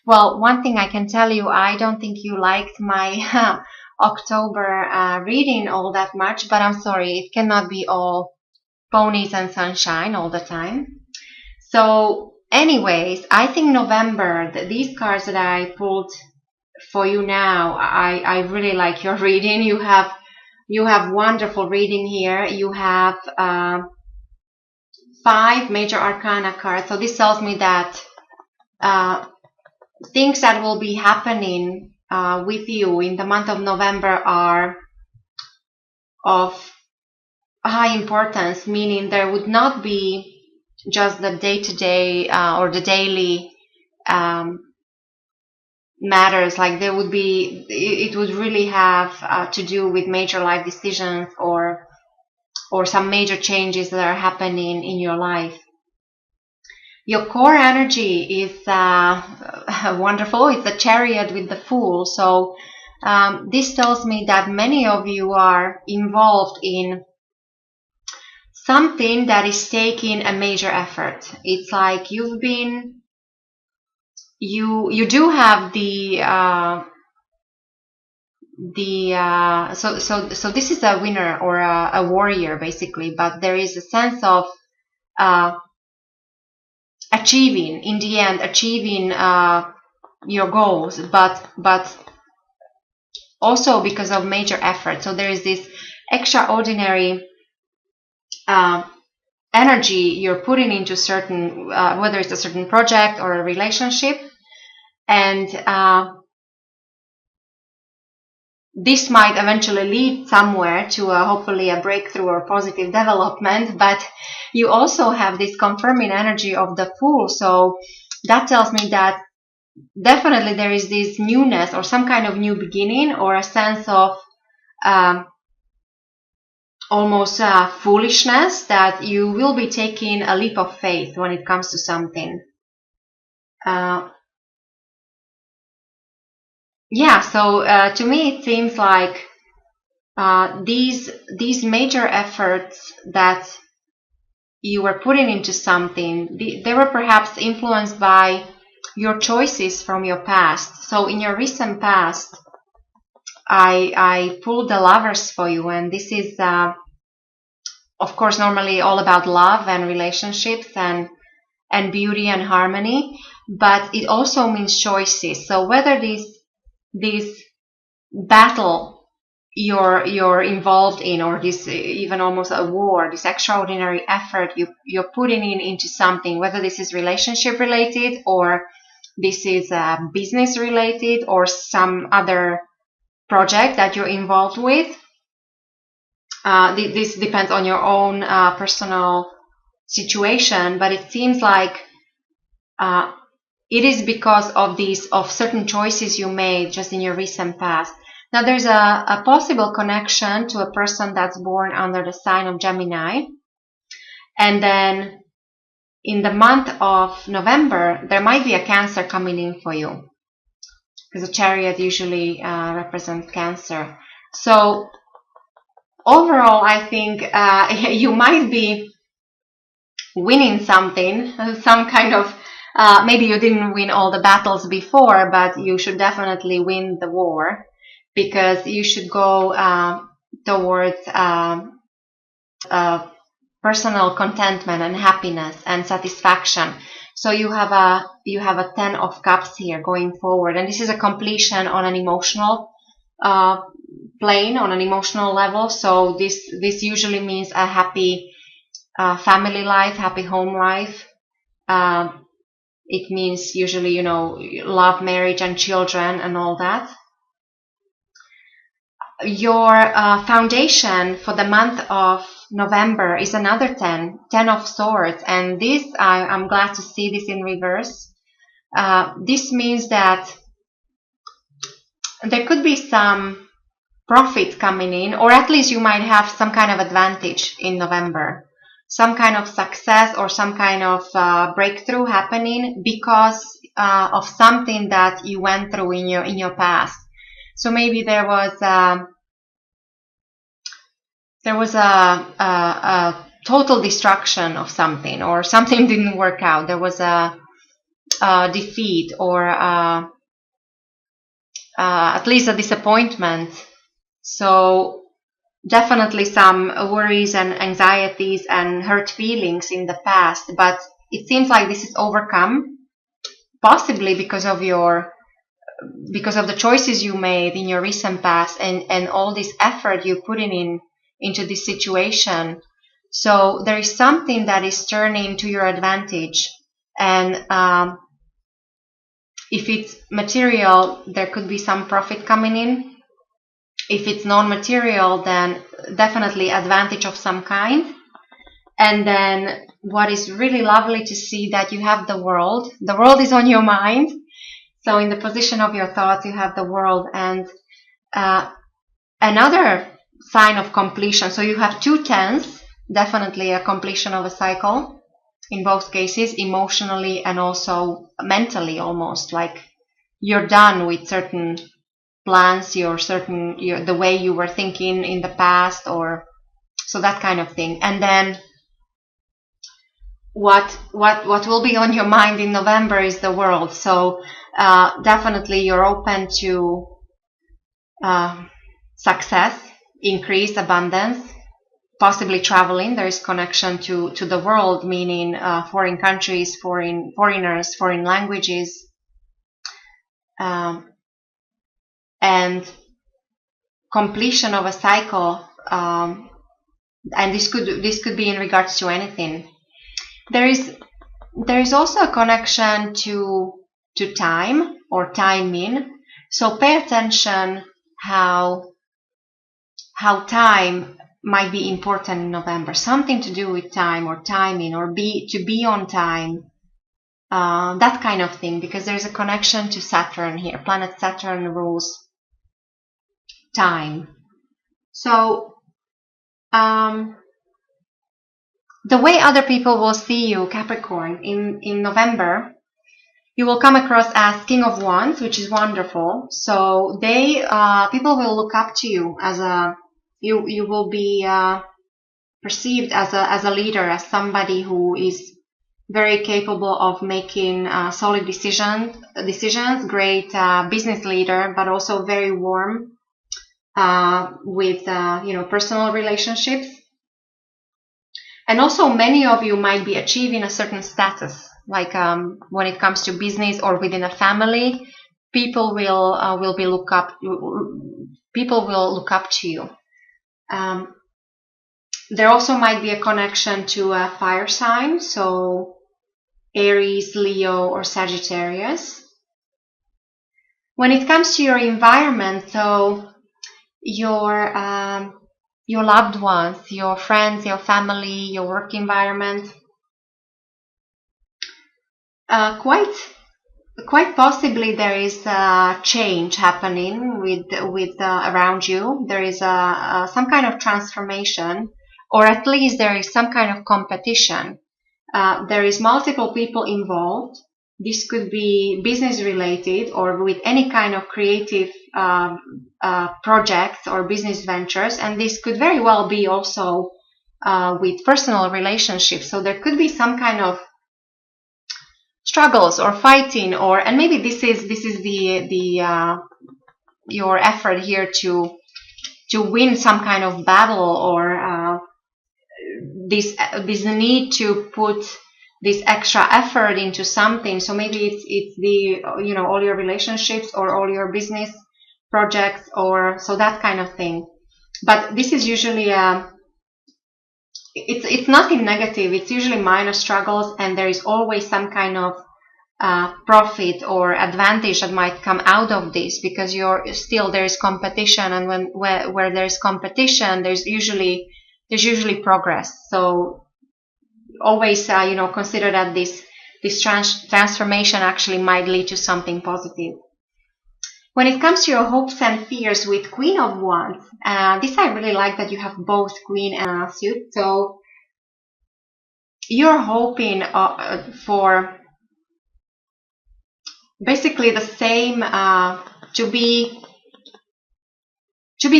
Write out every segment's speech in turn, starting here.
Well, one thing I can tell you, I don't think you liked my October reading all that much, but I'm sorry, it cannot be all ponies and sunshine all the time. So, anyways, I think November, these cards that I pulled for you now, I really like your reading. You have wonderful reading here. You have 5 major arcana cards. So this tells me that things that will be happening with you in the month of November are of high importance, meaning there would not be just the day-to-day or the daily matters. Like there would be, it would really have to do with major life decisions or some major changes that are happening in your life. Your core energy is wonderful. It's a Chariot with the Fool. So this tells me that many of you are involved in something that is taking a major effort. It's like you've been, you do have so this is a winner or a warrior basically, but there is a sense of achieving in the end, achieving your goals, but also because of major effort. So there is this extraordinary energy you're putting into certain, whether it's a certain project or a relationship, and this might eventually lead somewhere to hopefully a breakthrough or positive development, but you also have this confirming energy of the Fool. So that tells me that definitely there is this newness or some kind of new beginning or a sense of almost foolishness, that you will be taking a leap of faith when it comes to something. Yeah, so to me it seems like these major efforts that you were putting into something, they were perhaps influenced by your choices from your past. So in your recent past, I pulled the Lovers for you, and this is of course normally all about love and relationships and beauty and harmony, but it also means choices. So whether this battle you're involved in, or this even almost a war, this extraordinary effort you're putting into something, whether this is relationship related or this is business related or some other project that you're involved with, this depends on your own personal situation, but it seems like it is because of certain choices you made just in your recent past. Now there's a possible connection to a person that's born under the sign of Gemini, and then in the month of November there might be a Cancer coming in for you, because a Chariot usually represents Cancer. So overall I think you might be winning something, some kind of maybe you didn't win all the battles before, but you should definitely win the war, because you should go towards personal contentment and happiness and satisfaction. So you have a 10 of Cups here going forward, and this is a completion on an emotional plane, on an emotional level. So this usually means a happy family life, happy home life. It means usually, love, marriage, and children and all that. Your foundation for the month of November is another 10 of Swords, and this, I'm glad to see this in reverse. This means that there could be some profit coming in, or at least you might have some kind of advantage in November. Some kind of success or some kind of breakthrough happening because of something that you went through in your past. So maybe there was a total destruction of something, or something didn't work out. There was a defeat or at least a disappointment. So definitely some worries and anxieties and hurt feelings in the past, but it seems like this is overcome, possibly because of the choices you made in your recent past and all this effort you put into this situation. So there is something that is turning to your advantage, and if it's material, there could be some profit coming in. If it's non-material, then definitely advantage of some kind. And then what is really lovely to see, that you have the world. The world is on your mind. So in the position of your thoughts, you have the world, and another sign of completion. So you have 2 tens, definitely a completion of a cycle in both cases, emotionally and also mentally, almost like you're done with certain plans, the way you were thinking in the past, or so that kind of thing. And then what will be on your mind in November is the world. So definitely you're open to success, increased abundance, possibly traveling. There is connection to the world, meaning foreign countries, foreigners, foreign languages, and completion of a cycle. And this could be in regards to anything. There is also a connection to time or timing. So pay attention how time might be important in November. Something to do with time or timing, or to be on time. That kind of thing, because there's a connection to Saturn here. Planet Saturn rules time. So the way other people will see you, Capricorn, in November, you will come across as King of Wands, which is wonderful. So people will look up to you as you will be perceived as a leader, as somebody who is very capable of making solid decisions, great business leader, but also very warm with personal relationships. And also many of you might be achieving a certain status, like when it comes to business or within a family, people will look up to you. There also might be a connection to a fire sign, so Aries, Leo, or Sagittarius. When it comes to your environment, so your loved ones, your friends, your family, your work environment, quite possibly there is a change happening with around you. There is some kind of transformation, or at least there is some kind of competition. There is multiple people involved. This could be business related or with any kind of creative projects or business ventures, and this could very well be also with personal relationships. So there could be some kind of struggles or fighting, and maybe this is your effort here to win some kind of battle, or this need to put this extra effort into something. So maybe it's all your relationships or all your business projects, or so that kind of thing. But this is usually it's nothing negative. It's usually minor struggles, and there is always some kind of profit or advantage that might come out of this, because there is competition, and where there is competition, there's usually progress. So always consider that this transformation actually might lead to something positive. When it comes to your hopes and fears with Queen of Wands, this I really like, that you have both Queen and suit. So you're hoping for basically the same, to be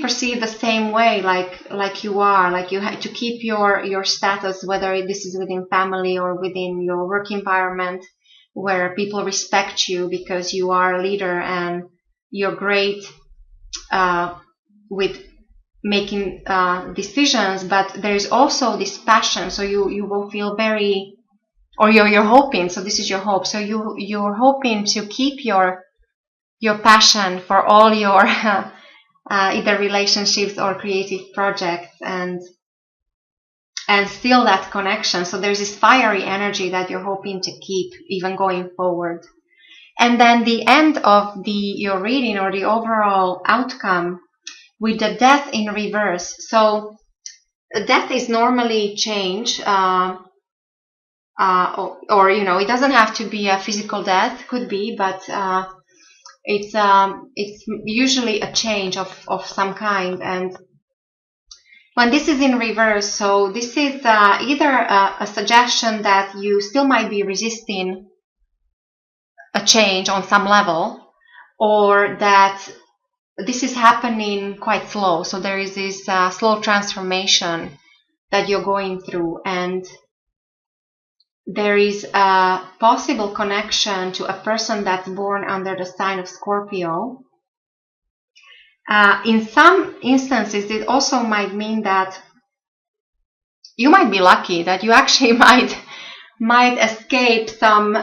perceived the same way, like you are, like you have to keep your status, whether this is within family or within your work environment, where people respect you because you are a leader and you're great with making decisions, but there's also this passion. So you will feel very, or you're hoping, so this is your hope, so you're hoping to keep your passion for all your either relationships or creative projects, and still that connection. So there's this fiery energy that you're hoping to keep even going forward. And then the end of your reading, or the overall outcome, with the death in reverse. So death is normally change, or it doesn't have to be a physical death, could be, but it's usually a change of some kind. And when this is in reverse, so this is either a suggestion that you still might be resisting a change on some level, or that this is happening quite slow. So there is this slow transformation that you're going through, and there is a possible connection to a person that's born under the sign of Scorpio. In some instances, it also might mean that you might be lucky, that you actually might escape some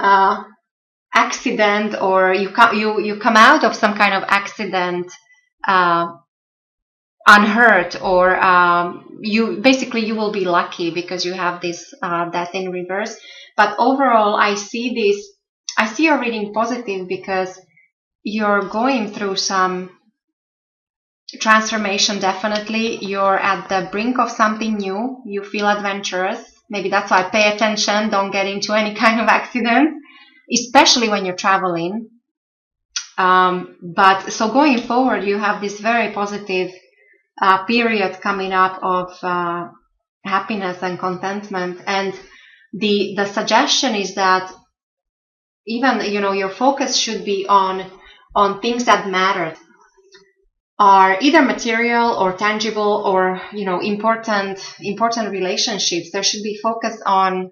accident, or you come out of some kind of accident unhurt, or you will be lucky because you have this death in reverse. But overall, I see your reading positive, because you're going through some transformation. Definitely, you're at the brink of something new. You feel adventurous. Maybe that's why pay attention. Don't get into any kind of accident, especially when you're traveling. But so going forward, you have this very positive period coming up of happiness and contentment. And the suggestion is that even, your focus should be on things that matter, are either material or tangible, or important relationships. There should be focus on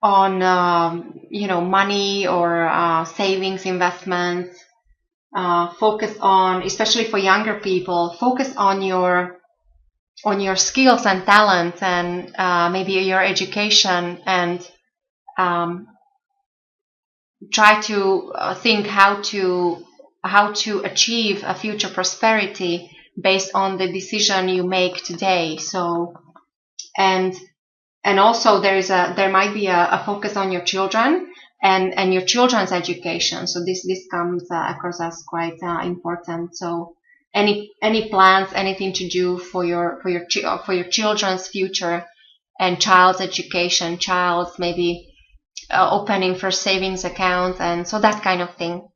money, or savings, investments. Focus on, especially for younger people, focus on your skills and talents, and maybe your education, and try to think how to achieve a future prosperity based on the decision you make today. So, and also there might be a focus on your children and your children's education. So this comes across as quite important. So any plans, anything to do for your children's future and child's education, child's maybe opening for savings account, and so that kind of thing.